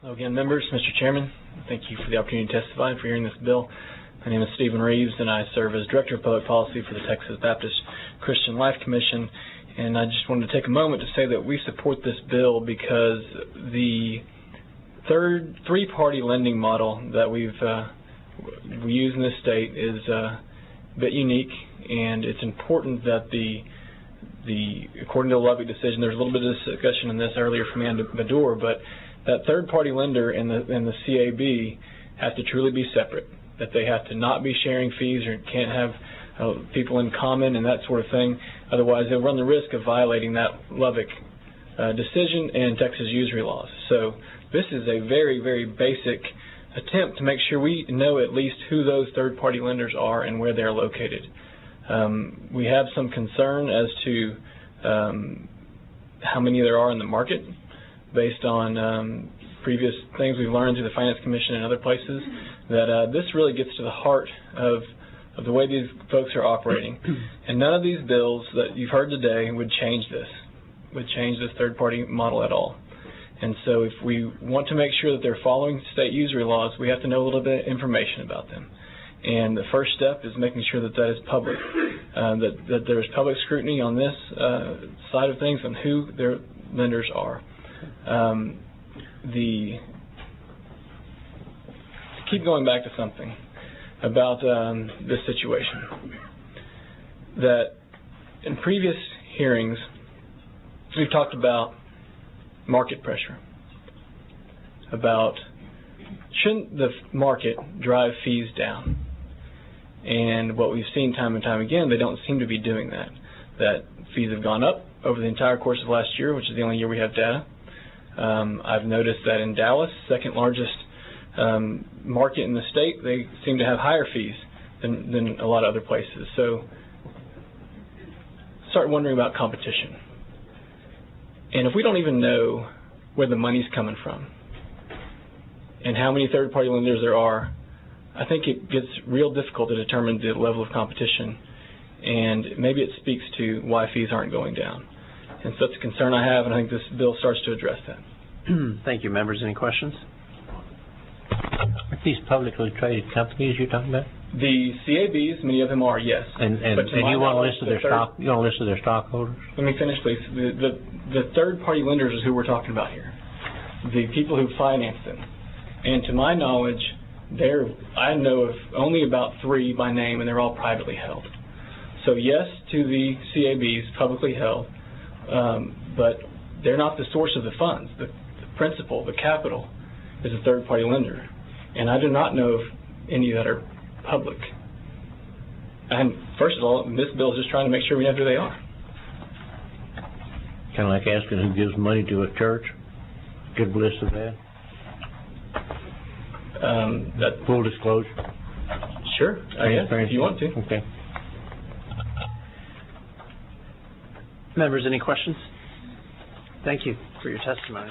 Hello again, members. Mr. Chairman, thank you for the opportunity to testify and for hearing this bill. My name is Stephen Reeves, and I serve as Director of Public Policy for the Texas Baptist Christian Life Commission. And I just wanted to take a moment to say that we support this bill because the three-party lending model that we use in this state is a bit unique, and it's important that according to the Lubbock decision, there's a little bit of discussion in this earlier from Ann Mador, but that third-party lender and the CAB have to truly be separate, that they have to not be sharing fees or can't have people in common and that sort of thing. Otherwise, they'll run the risk of violating that Lubbock decision and Texas usury laws. So this is a very, very basic attempt to make sure we know at least who those third-party lenders are and where they're located. We have some concern as to how many there are in the market based on previous things we've learned through the Finance Commission and other places, that this really gets to the heart of the way these folks are operating. And none of these bills that you've heard today would change this third-party model at all. And so if we want to make sure that they're following state usury laws, we have to know a little bit of information about them. And the first step is making sure that that is public, that there's public scrutiny on this side of things on who their lenders are. To keep going back to something about this situation, that in previous hearings we've talked about market pressure, about shouldn't the market drive fees down, and what we've seen time and time again, they don't seem to be doing that. That fees have gone up over the entire course of last year, which is the only year we have data. I've noticed that in Dallas, second largest market in the state, they seem to have higher fees than a lot of other places. So start wondering about competition. And if we don't even know where the money's coming from and how many third-party lenders there are, I think it gets real difficult to determine the level of competition, and maybe it speaks to why fees aren't going down. And so that's a concern I have, and I think this bill starts to address that. Thank you. Members, any questions? Are these publicly traded companies you're talking about? The CABs, many of them are, yes. And you want a list of their stock? You want a list of their stockholders? Let me finish, please. The third-party lenders is who we're talking about here. The people who finance them. And to my knowledge, I know of only about 3 by name, and they're all privately held. So yes to the CABs, publicly held, but they're not the source of the funds. The principal, the capital, is a third-party lender. And I do not know of any that are public. And first of all, this bill is just trying to make sure we know who they are. Kind of like asking who gives money to a church. Good list of that. Full disclosure. Sure, I guess, if you want to. Okay. Members, any questions? Thank you for your testimony.